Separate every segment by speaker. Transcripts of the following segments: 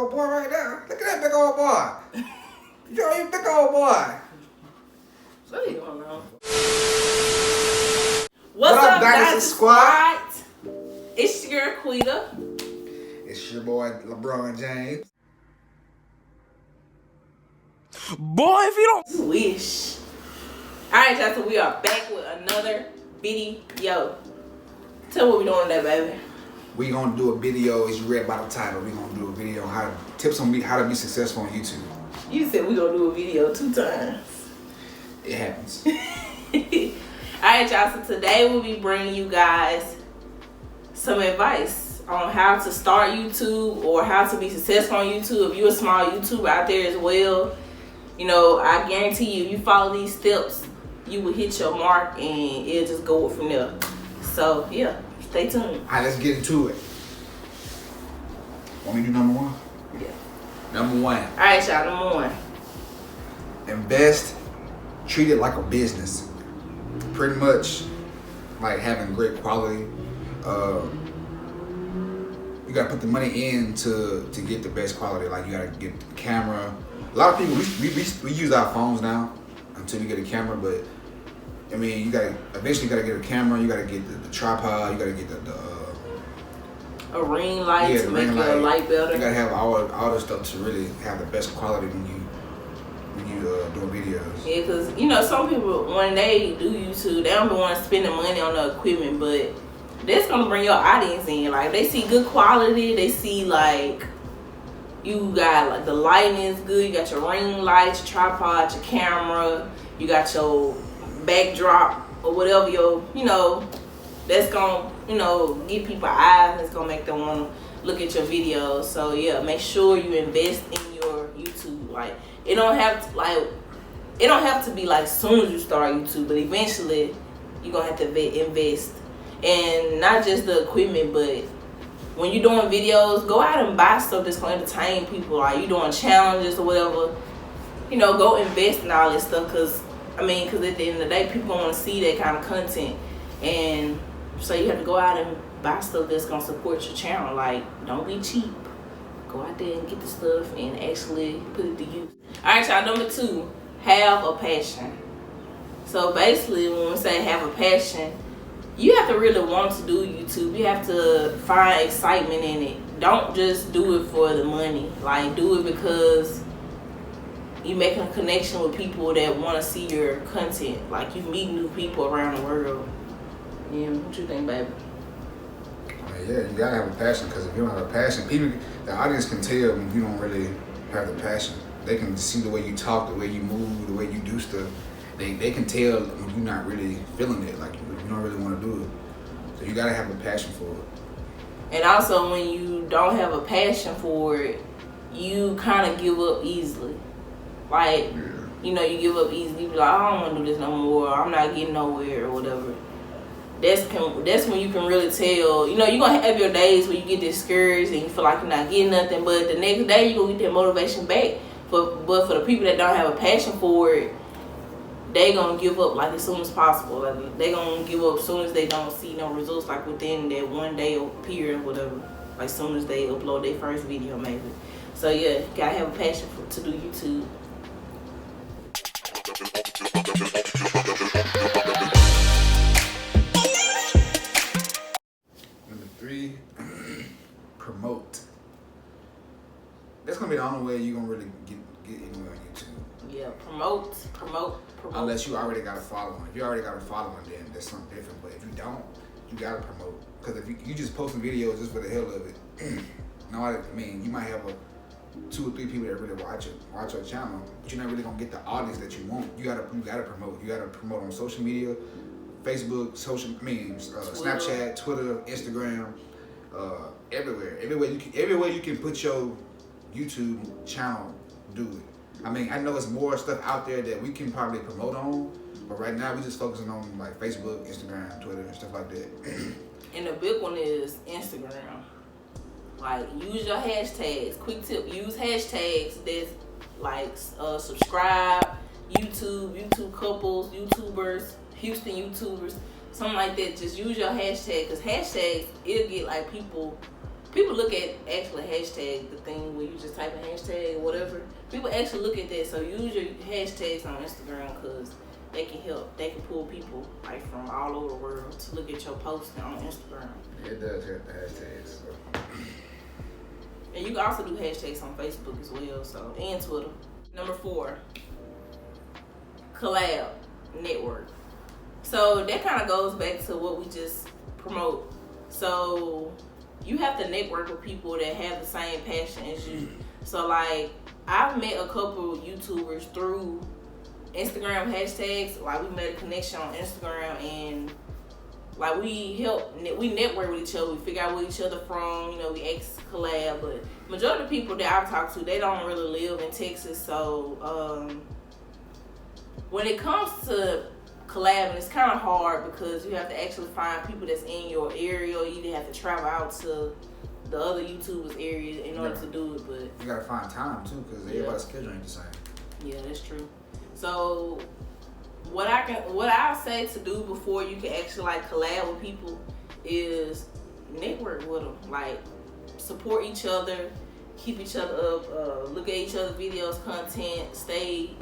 Speaker 1: old boy right there. Look at that big old boy. You big old boy.
Speaker 2: What are you going on?
Speaker 1: What up, Dynasty Squad?
Speaker 2: It's your girl, Quita.
Speaker 1: It's your boy, LeBron James.
Speaker 3: Boy, if you don't
Speaker 2: Wish. Alright, y'all, so we are back with another video. Tell what we doing today, baby.
Speaker 1: We gonna do a video, as you read by the title, we gonna do a video on tips on how to be successful on YouTube.
Speaker 2: You said we gonna do a video 2 times.
Speaker 1: It happens.
Speaker 2: Alright, y'all, so today we'll be bringing you guys some advice on how to start YouTube or how to be successful on YouTube. If you're a small YouTuber out there as well, you know, I guarantee you, if you follow these steps, you will hit your mark and it'll just go from there. So, yeah, stay tuned.
Speaker 1: All right, let's get into it. Want me to do number one?
Speaker 2: Yeah.
Speaker 1: Number one.
Speaker 2: All right, y'all, number one.
Speaker 1: Invest, treat it like a business. Pretty much like having great quality. You gotta put the money in to get the best quality. Like you gotta get the camera. A lot of people, we use our phones now until we get a camera, but I mean, eventually you gotta get a camera, you gotta get the tripod, you gotta get
Speaker 2: a ring light to make your light better.
Speaker 1: You gotta have all the stuff to really have the best quality when you doing videos.
Speaker 2: Yeah, because, you know, some people, when they do YouTube, they don't want to spend the money on the equipment, but that's going to bring your audience in. Like, they see good quality, they see, like, you got, like, the lighting is good, you got your ring lights, your tripod, your camera, you got your backdrop, or whatever your, you know, that's going to, you know, give people eyes, it's going to make them want to look at your videos. So, yeah, make sure you invest in your YouTube. Like, it don't have to be like soon as you start YouTube, but eventually you're gonna have to invest. And not just the equipment, but when you're doing videos, go out and buy stuff that's gonna entertain people. Like you doing challenges or whatever, you know, go invest in all this stuff. Cause at the end of the day, people want to see that kind of content, and so you have to go out and buy stuff that's gonna support your channel. Like, don't be cheap. Go out there and get the stuff and actually put it to use. Alright, y'all, number 2, have a passion. So basically, when we say have a passion, you have to really want to do YouTube. You have to find excitement in it. Don't just do it for the money. Like, do it because you making a connection with people that want to see your content. Like, you meet new people around the world. Yeah, what you think, baby?
Speaker 1: Yeah, you gotta have a passion, because if you don't have a passion, the audience can tell when you don't really have the passion. They can see the way you talk, the way you move, the way you do stuff. They can tell when you're not really feeling it, like you don't really want to do it. So you gotta have a passion for it.
Speaker 2: And also, when you don't have a passion for it, you kind of give up easily. Like, yeah. You know, you give up easily. You be like, I don't want to do this no more. I'm not getting nowhere or whatever. That's when you can really tell. You know, you're going to have your days where you get discouraged and you feel like you're not getting nothing. But the next day, you're going to get that motivation back. But for the people that don't have a passion for it, they going to give up like as soon as possible. Like, they going to give up as soon as they don't see no results, like within that one day or period or whatever. Like as soon as they upload their first video, maybe. So yeah, you got to have a passion to do YouTube.
Speaker 1: Number 3, promote. That's gonna be the only way you're gonna really get anywhere on YouTube.
Speaker 2: Yeah, promote.
Speaker 1: Unless you already got a following. If you already got a following, then that's something different. But if you don't, you gotta promote. Because if you just posting videos just for the hell of it, no, I mean, you might have 2 or 3 people that really watch your channel, but you're not really gonna get the audience that you want. You gotta promote. You gotta promote on social media, Facebook, Snapchat, Twitter, Instagram, everywhere. Everywhere you can put your YouTube channel, do it. I mean, I know it's more stuff out there that we can probably promote on, but right now we're just focusing on like Facebook, Instagram, Twitter, and stuff like that.
Speaker 2: And the big one is Instagram. Like, use your hashtags. Quick tip, use hashtags that's like subscribe, YouTube couples, YouTubers, Houston YouTubers, something like that. Just use your hashtag, because hashtags, it'll get like people people look at actually hashtag, the thing where you just type a hashtag or whatever. People actually look at that. So use your hashtags on Instagram because they can help. They can pull people like from all over the world to look at your posting on Instagram.
Speaker 1: It does have the hashtags. So.
Speaker 2: And you can also do hashtags on Facebook as well, so, and Twitter. Number 4, collab, network. So that kind of goes back to what we just promote. So you have to network with people that have the same passion as you. So like, I've met a couple YouTubers through Instagram hashtags. Like, we made a connection on Instagram, and like we network with each other. We figure out where each other from. You know, we ask collab. But majority of the people that I've talked to, they don't really live in Texas. So when it comes to collabing, it's kind of hard because you have to actually find people that's in your area. Or you either have to travel out to the other YouTubers' area in order to do it. But
Speaker 1: you gotta find time too, because everybody's schedule ain't the same.
Speaker 2: Yeah, that's true. So what I say to do before you can actually like collab with people is network with them. Like, support each other, keep each other up, look at each other's videos, content, stay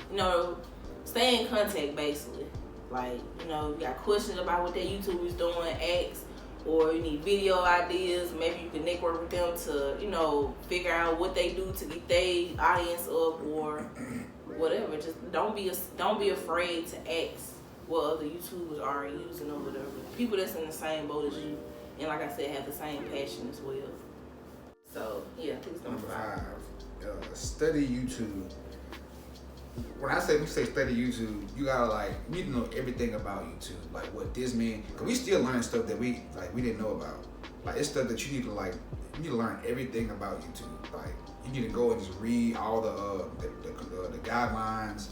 Speaker 2: in contact basically. Like, you know, you got questions about what that YouTuber's doing, ask, or you need video ideas, maybe you can network with them to, you know, figure out what they do to get their audience up or whatever. Just don't be afraid to ask what other YouTubers are using or whatever. People that's in the same boat as you, and like I said, have the same passion as well. So yeah, I think it's number 5.
Speaker 1: Study YouTube. When we say study YouTube, you gotta you need to know everything about YouTube, like what this means. Cause we still learn stuff that we didn't know about. Like, it's stuff that you need to learn everything about YouTube. Like, you need to go and just read all the guidelines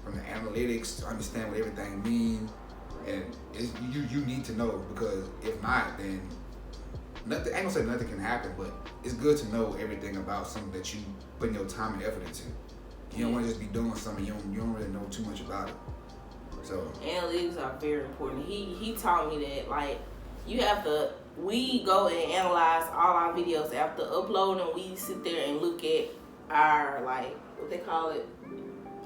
Speaker 1: from the analytics to understand what everything means. And you need to know, because if not, then nothing. I ain't gonna say nothing can happen, but it's good to know everything about something that you putting your time and effort into. You don't want to just be doing something you don't really know too much about it. So
Speaker 2: analytics are very important. He taught me that, like, we go and analyze all our videos after uploading. We sit there and look at our, like, what they call it,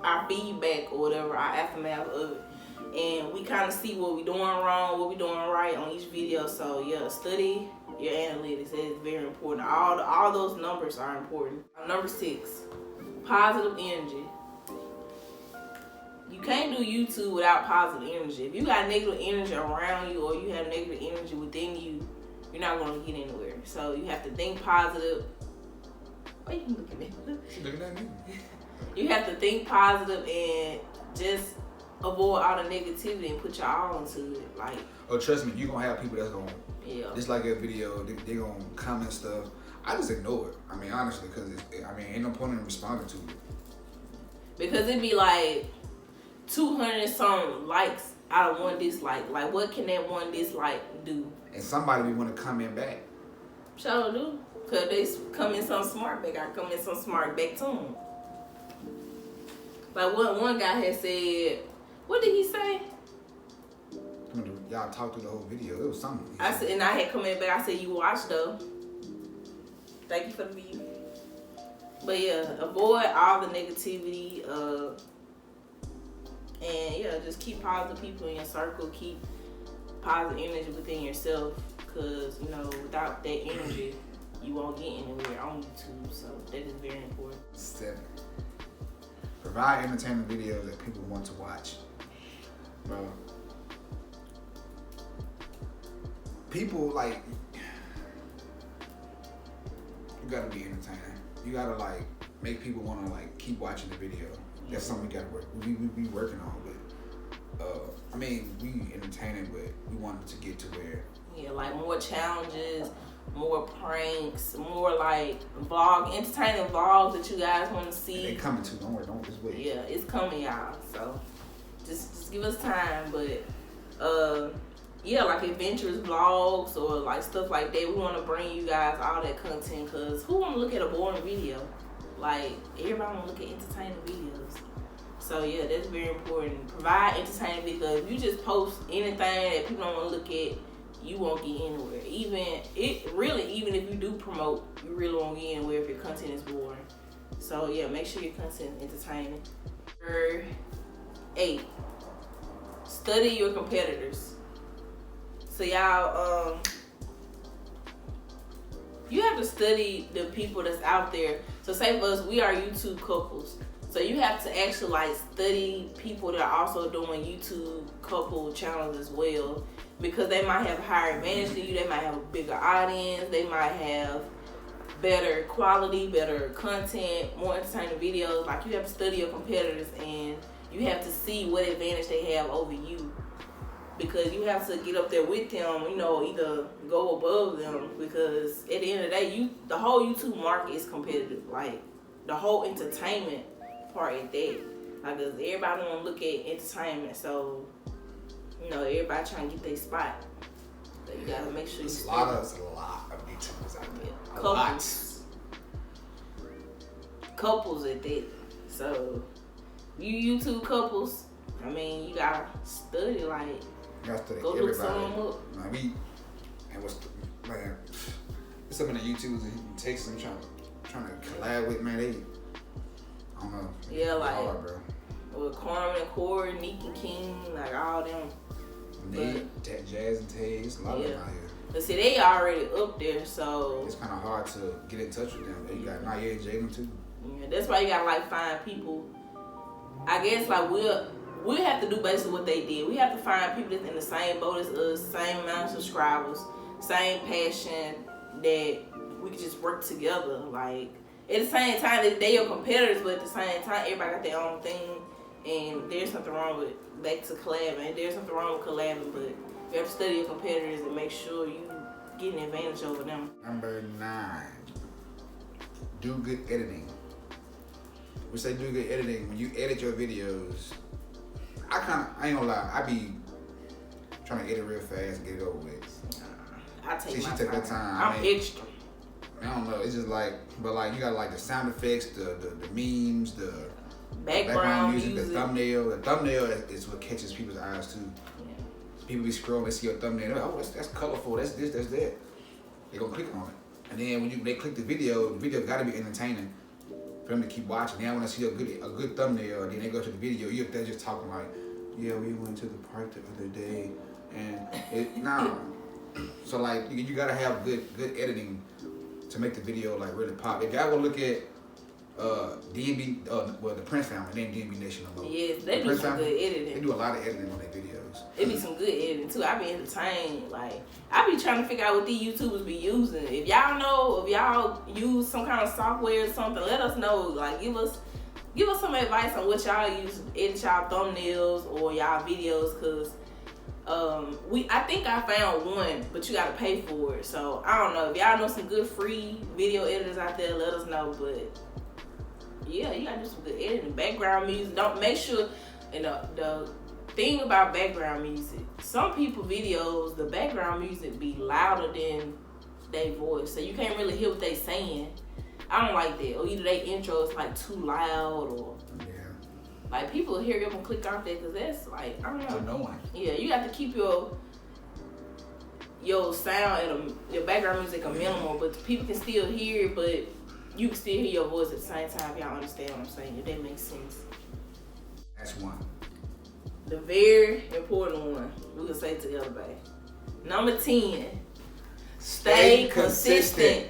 Speaker 2: our feedback or whatever, our aftermath of it, and we kind of see what we doing wrong, what we doing right on each video. So yeah, study your analytics. That is very important. All those numbers are important. Number 6, positive energy. You can't do YouTube without positive energy. If you got negative energy around you or you have negative energy within you, you're not going to get anywhere. So you have to think positive. Why are you looking at me?
Speaker 1: She's looking at me.
Speaker 2: You have to think positive and just avoid all the negativity and put your all into it. Like,
Speaker 1: oh, trust me, you're going to have people that's going to,
Speaker 2: yeah,
Speaker 1: just like a video, they're going to comment stuff. I just ignore it. I mean, honestly, because ain't no point in responding to it.
Speaker 2: Because it'd be like 200 some likes out of one dislike. Like, what can that one dislike do? And
Speaker 1: somebody we want to comment back.
Speaker 2: Sure do. Because they come in some smart back. I come in some smart back to them. Like, one guy had said, what did he say?
Speaker 1: Y'all talked through the whole video. It was something.
Speaker 2: I said, and I had come in back. I said, you watched though. Thank you for the view. But yeah, avoid all the negativity. And yeah, just keep positive people in your circle. Keep positive energy within yourself. Because, you know, without that energy, you won't get anywhere on YouTube. So that is very important.
Speaker 1: 7, provide entertainment videos that people want to watch. Bro, people, like, you gotta be entertaining. You gotta, like, make people wanna, like, keep watching the video. That's something we gotta work. We working on, but I mean, we entertaining, but we wanted to get to where.
Speaker 2: Yeah, like more challenges, more pranks, more like entertaining vlogs that you guys want to see.
Speaker 1: They coming too. Don't worry, don't just wait.
Speaker 2: Yeah, it's coming, y'all. So just give us time, but yeah, like adventurous vlogs or like stuff like that. We want to bring you guys all that content, because who want to look at a boring video? Like, everybody want to look at entertaining videos. So yeah, that's very important. Provide entertainment, because if you just post anything that people don't want to look at, you won't get anywhere. Even if you do promote, you really won't get anywhere if your content is boring. So yeah, make sure your content is entertaining. Number 8, study your competitors. So y'all, you have to study the people that's out there. So say for us, we are YouTube couples. So you have to actually like study people that are also doing YouTube couple channels as well, because they might have a higher advantage than you. They might have a bigger audience. They might have better quality, better content, more entertaining videos. Like, you have to study your competitors and you have to see what advantage they have over you, because you have to get up there with them, you know, either go above them, because at the end of the day, the whole YouTube market is competitive. Like, the whole entertainment part is that. Like, cause everybody want to look at entertainment, so, you know, everybody trying to get their spot. So you gotta make sure
Speaker 1: there's a lot of YouTubers out there.
Speaker 2: Couples at that. So, you YouTube couples, I mean, you gotta study, like,
Speaker 1: you gotta study
Speaker 2: go
Speaker 1: everybody.
Speaker 2: look someone up.
Speaker 1: Man, there's some of the YouTubers that you take some trying to collab with, man, I don't know.
Speaker 2: Yeah, like,
Speaker 1: hard, bro.
Speaker 2: With Carmen and Kory, Nick and King, like, all them.
Speaker 1: Nate, Jazz and Tay, it's a lot of them out here.
Speaker 2: But see, they already up there, so
Speaker 1: it's kind of hard to get in touch with them. You got Naya and Jaden too.
Speaker 2: Yeah, that's why you gotta like find people. I guess like we'll have to do basically what they did. We have to find people that's in the same boat as us, same amount of subscribers, same passion, that we can just work together. Like, at the same time, they your competitors, but at the same time, everybody got their own thing. And there's something wrong with, back to collabing, there's something wrong with collabing, but you have to study your competitors and make sure you get an advantage over them.
Speaker 1: Number 9, do good editing. We say do good editing. When you edit your videos, I ain't gonna lie, I be trying to edit real fast and get it over with.
Speaker 2: I take
Speaker 1: she
Speaker 2: my
Speaker 1: took
Speaker 2: time.
Speaker 1: her time.
Speaker 2: I'm extra.
Speaker 1: I don't know, it's just like, but like you got like the sound effects, the memes, the background music, the thumbnail. The thumbnail is what catches people's eyes too. Yeah. People be scrolling, they see your thumbnail, they're like, oh, that's colorful, that's this, that's that. They gonna click on it. And then when they click the video gotta be entertaining for them to keep watching. Then when I see a good thumbnail, and then they go to the video, you're there just talking like, yeah, we went to the park the other day, and so like you gotta have good editing to make the video like really pop. If y'all go look at DNB, the Prince family, they ain't DNB Nation no more.
Speaker 2: Yes, they do some good editing.
Speaker 1: They do a lot of editing on their videos.
Speaker 2: It be some good editing too. I be entertained. Like, I be trying to figure out what these YouTubers be using. If y'all know, if y'all use some kind of software or something, let us know. Like, give us some advice on what y'all use to edit y'all thumbnails or y'all videos, cause I think I found one, but you gotta pay for it. So I don't know. If y'all know some good free video editors out there, let us know. But yeah, you gotta do some good editing. Background music. Don't make sure. And the thing about background music, some people videos, the background music be louder than their voice, so you can't really hear what they saying. I don't like that. Or either their intro is like too loud, or like people hear them and click off that, because that's like, I don't know.
Speaker 1: It's annoying.
Speaker 2: Yeah, you have to keep your sound and your background music a minimal, but people can still hear it, but you can still hear your voice at the same time. If y'all understand what I'm saying, if that makes sense.
Speaker 1: That's one.
Speaker 2: The very important one, we can say to everybody. Number 10, stay consistent.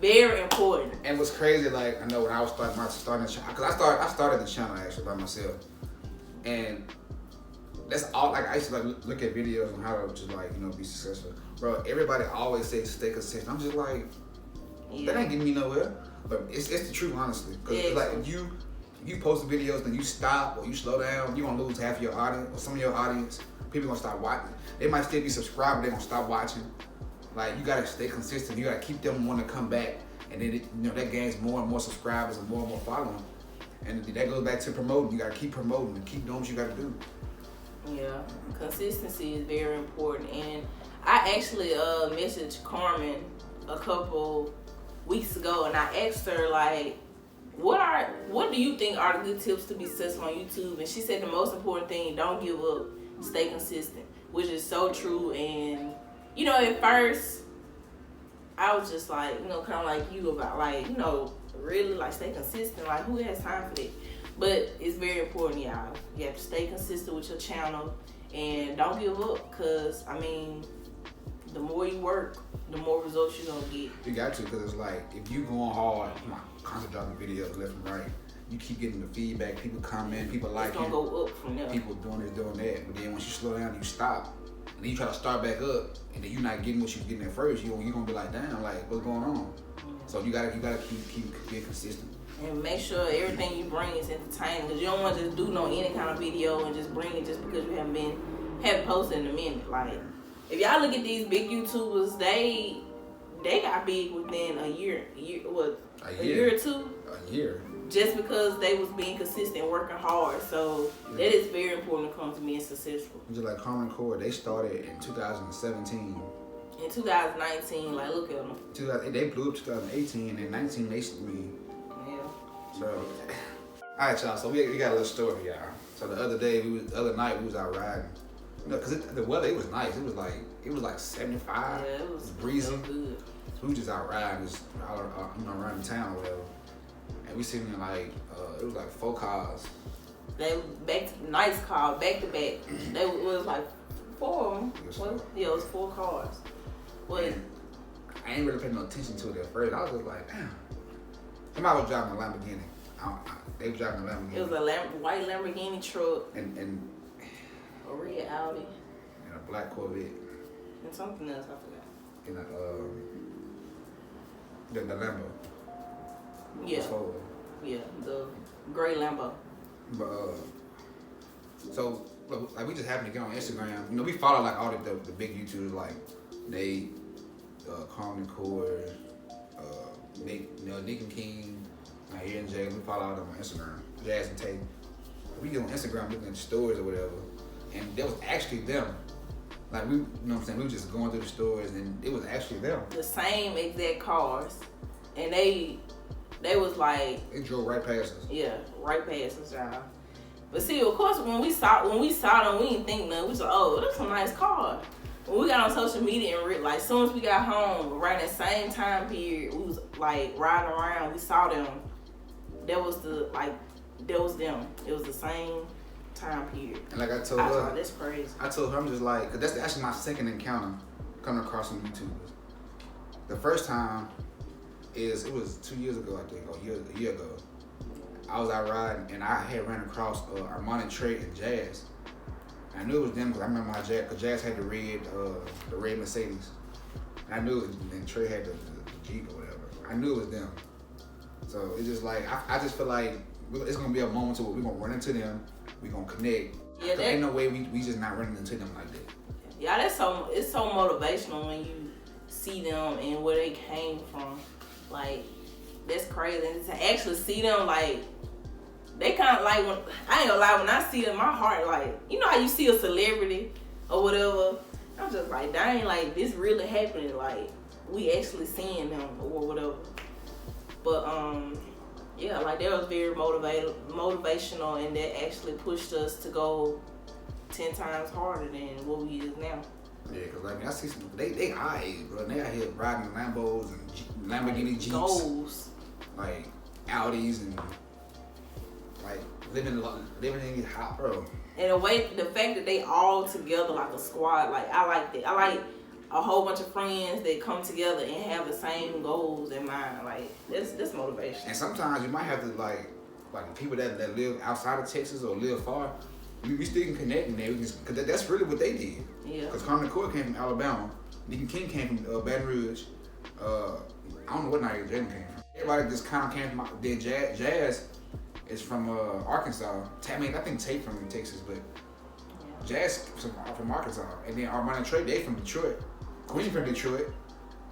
Speaker 2: Very important.
Speaker 1: And what's crazy, like, I know when I was starting the channel, because I started the channel actually by myself, and that's all. Like, I used to like look at videos on how to just like, you know, be successful. Bro, everybody always says stay consistent. I'm just like, that ain't getting me nowhere. But it's the truth, honestly. Because like if you post videos, then you stop or you slow down, you gonna lose half of your audience or some of your audience. People gonna stop watching. They might still be subscribed, but they gonna stop watching. Like, you gotta stay consistent. You gotta keep them wanting to come back, and then that gains more and more subscribers and more following. And that goes back to promoting. You gotta keep promoting and keep doing what you gotta do.
Speaker 2: Yeah, consistency is very important. And I actually messaged Carmen a couple weeks ago, and I asked her, like, what do you think are the good tips to be successful on YouTube? And she said the most important thing, don't give up, stay consistent, which is so true. And you know, at first, I was just like, you know, kind of like you about like, you know, really like stay consistent. Like, who has time for that? But it's very important, y'all. You have to stay consistent with your channel and don't give up. Cause I mean, the more you work, the more results you're gonna get.
Speaker 1: You got to, cause it's like if you going hard, you know, constantly dropping videos left and right. You keep getting the feedback, people comment, people like
Speaker 2: it's gonna go up from there.
Speaker 1: People doing this, doing that. But then once you slow down, you stop. And then you try to start back up, and then you're not getting what you was getting at first. You're gonna be like, damn, like what's going on? So you gotta keep being consistent.
Speaker 2: And make sure everything you bring is entertaining, because you don't want to just do no any kind of video and just bring it just because you haven't posted in a minute. Like, if y'all look at these big YouTubers, they got big within a year or two.
Speaker 1: A year.
Speaker 2: Just because they was being consistent, working hard. So that is very important when it comes to being successful.
Speaker 1: Just like Kory and Kory, they started in 2017.
Speaker 2: In 2019, like look at them.
Speaker 1: They blew up 2018, and 19 they me.
Speaker 2: Yeah.
Speaker 1: So, all right, y'all. So we got a little story, y'all. So the other night we was out riding. You know, cause the weather, it was nice. It was like 75.
Speaker 2: Yeah, it was
Speaker 1: breezy.
Speaker 2: Good.
Speaker 1: So we was just out riding, just around town or whatever. And we sitting in like it was like 4 cars.
Speaker 2: They nice car, back to back. They was like 4 of them. It was 4 cars. What?
Speaker 1: I ain't really paying no attention to it at first. I was just like, damn. Somebody was driving a Lamborghini. They was driving a Lamborghini.
Speaker 2: It was a white Lamborghini truck.
Speaker 1: And
Speaker 2: a red Audi.
Speaker 1: And a black Corvette.
Speaker 2: And something else, I forgot.
Speaker 1: And the Lambo.
Speaker 2: Yeah. Yeah, the gray Lambo.
Speaker 1: But so like we just happened to get on Instagram. You know, we follow like all the big YouTubers like Nate, Kory and Kory, Nick and King, here and Jay. We follow all them on Instagram. Jazz and Tate. We get on Instagram looking at the stories or whatever, and that was actually them. Like we, you know what I'm saying? We were just going through the stores, and it was actually them.
Speaker 2: The same exact cars, and they was like,
Speaker 1: they drove right past us.
Speaker 2: Yeah, right past us, y'all. But see, of course, when we saw them, we didn't think nothing. We was like, oh, that's a nice car. When we got on social media and like, as soon as we got home, around that same time period, we was like riding around. We saw them. That was them. It was the same time period.
Speaker 1: And like I told her,
Speaker 2: that's crazy. I
Speaker 1: told her, I'm just like, cause that's actually my second encounter coming across some YouTubers. The first time it was 2 years ago, I think, or a year ago. I was out riding and I had ran across Armani, Trey, and Jazz. And I knew it was them because I remember how Jazz had the red Mercedes. And I knew it was, and Trey had the Jeep or whatever. I knew it was them. So it's just like, I just feel like it's gonna be a moment where we're gonna run into them, we're gonna connect. Yeah, ain't no way we just not running into them like that.
Speaker 2: Yeah, it's so motivational when you see them and where they came from. Like, that's crazy. And to actually see them, like, they kind of like, I ain't gonna lie, when I see them, my heart, like, you know how you see a celebrity or whatever, I'm just like, dang, like, this really happening. Like, we actually seeing them or whatever. But, yeah, like, that was very motivational, and that actually pushed us to go 10 times harder than what we is now.
Speaker 1: Yeah, cause like I see some, they our age, bro. And they out here riding Lambos and Lamborghini Jeeps,
Speaker 2: goals,
Speaker 1: like Audis, and like living in hot, bro.
Speaker 2: And the fact that they all together like a squad, like I like that. I like a whole bunch of friends that come together and have the same goals in mind. Like that's motivation.
Speaker 1: And sometimes you might have to like people that live outside of Texas or live far. We still can connect in there, because that's really what they did.
Speaker 2: Yeah.
Speaker 1: Because Kory and Kory came from Alabama, Nick and King came from Baton Rouge. I don't know what night Jalen came from. Everybody just kind of came from. Then Jazz is from Arkansas. I mean, I think Tate from Texas, but Jazz from Arkansas. And then Armani and Trey, they from Detroit. Queen from Detroit.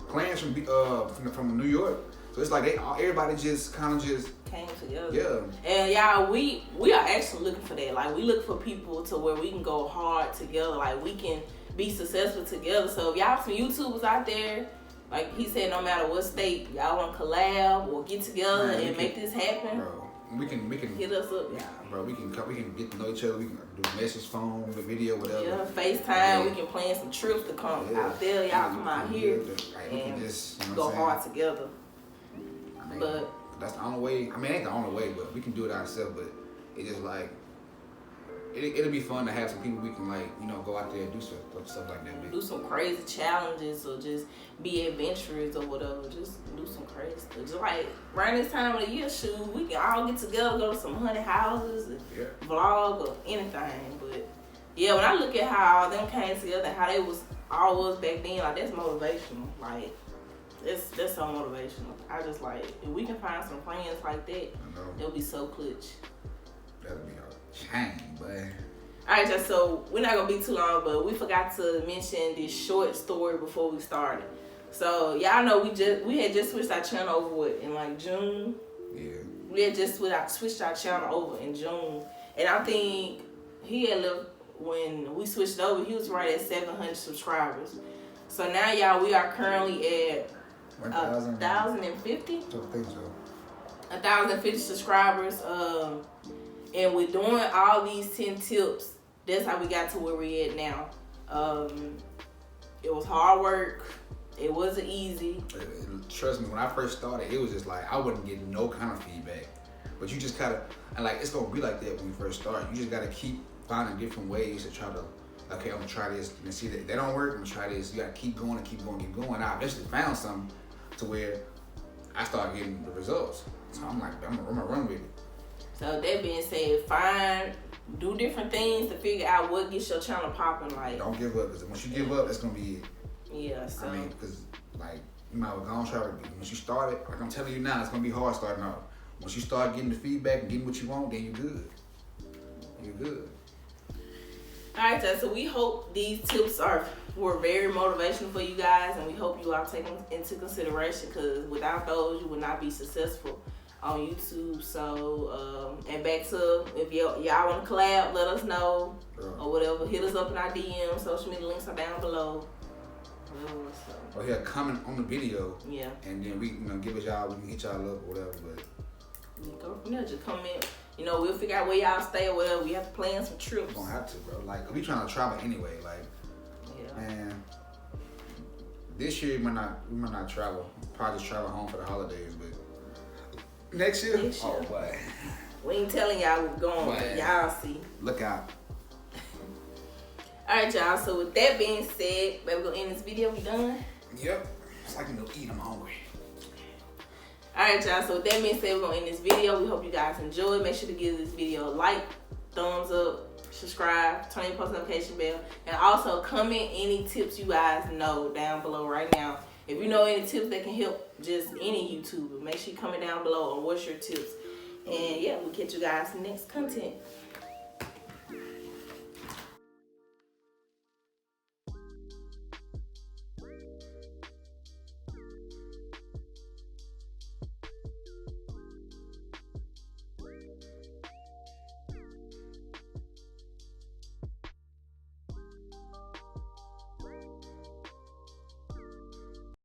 Speaker 1: Clarence from New York. So it's like everybody just kind of just
Speaker 2: came together.
Speaker 1: Yeah.
Speaker 2: And y'all, we are actually looking for that. Like, we look for people to where we can go hard together. Like, we can be successful together. So if y'all some YouTubers out there, like he said, no matter what state, y'all want to collab or get together and make this happen.
Speaker 1: Bro, We can
Speaker 2: hit us up.
Speaker 1: Yeah, bro. We can get to know each other. We can do message, phone, video, whatever.
Speaker 2: Yeah, FaceTime. We can plan some trips to come out there. Y'all come out here
Speaker 1: we can just
Speaker 2: go hard together.
Speaker 1: I mean,
Speaker 2: but
Speaker 1: that's the only way. I mean, it ain't the only way, but we can do it ourselves. But it just like it'll be fun to have some people we can like go out there and do stuff like that.
Speaker 2: Do some crazy challenges or just be adventurous or whatever. Just do some crazy stuff. Just like around this time of the year, shoot, we can all get together, go to some haunted houses, and vlog or anything. But yeah, when I look at how all them came together, how they all was back then, like that's motivational. Like that's so motivational. I just like if we can find some friends like that, it'll be so clutch.
Speaker 1: That'll be a change, but.
Speaker 2: Alright, y'all, so we're not gonna be too long, but we forgot to mention this short story before we started. So y'all know we had just switched our channel over in like June.
Speaker 1: Yeah.
Speaker 2: We had just switched our channel over in June, and I think he had left when we switched over. He was right at 700 subscribers. So now y'all, we are currently at 1,050.
Speaker 1: I think so.
Speaker 2: 1,050 subscribers. And we're doing all these 10 tips. That's how we got to where we're at now. It was hard work. It wasn't easy.
Speaker 1: Trust me, when I first started, it was just like I wasn't getting no kind of feedback. But you just gotta, and like it's gonna be like that when you first start. You just gotta keep finding different ways to try to, okay, I'm gonna try this and see that don't work. I'm gonna try this. You gotta keep going and keep going, keep going. I eventually found something to where I started getting the results. So I'm like, I'm gonna run with it.
Speaker 2: So that being said, do different things to figure out what gets your channel popping. Like,
Speaker 1: don't give up, because once you give up, that's gonna be it.
Speaker 2: Yeah. So
Speaker 1: I mean, because like you might go and try to. Once you start it, like I'm telling you now, it's gonna be hard starting out. Once you start getting the feedback and getting what you want, then you're good. You're good.
Speaker 2: Alright, so we hope these tips were very motivational for you guys, and we hope you all take them into consideration, because without those, you would not be successful on YouTube. So and back to, if y'all want to collab, let us know or whatever. Hit us up in our DM. Social media links are down below.
Speaker 1: Or here, comment on the video.
Speaker 2: Yeah.
Speaker 1: And then we give it y'all. We can hit y'all up or whatever. But
Speaker 2: you go from there. Just comment. We'll figure out where y'all stay or whatever. We have to plan some trips.
Speaker 1: We're gonna have to, bro. Like we trying to travel anyway. Like, man, this year we might not travel. Probably just travel home for the holidays, but. Next year? Oh, boy.
Speaker 2: We ain't telling y'all we're going, but y'all see.
Speaker 1: Look out.
Speaker 2: Alright, y'all. So with that being said, we're gonna end this video. We done?
Speaker 1: Yep. It's like I'm gonna eat. I'm hungry.
Speaker 2: Alright, y'all. So with that being said, we're gonna end this video. We hope you guys enjoyed. Make sure to give this video a like, thumbs up, subscribe, turn your post notification bell, and also comment any tips you guys know down below right now. If you know any tips that can help just any YouTuber, make sure you comment down below on what's your tips. And yeah, we'll catch you guys in the next content.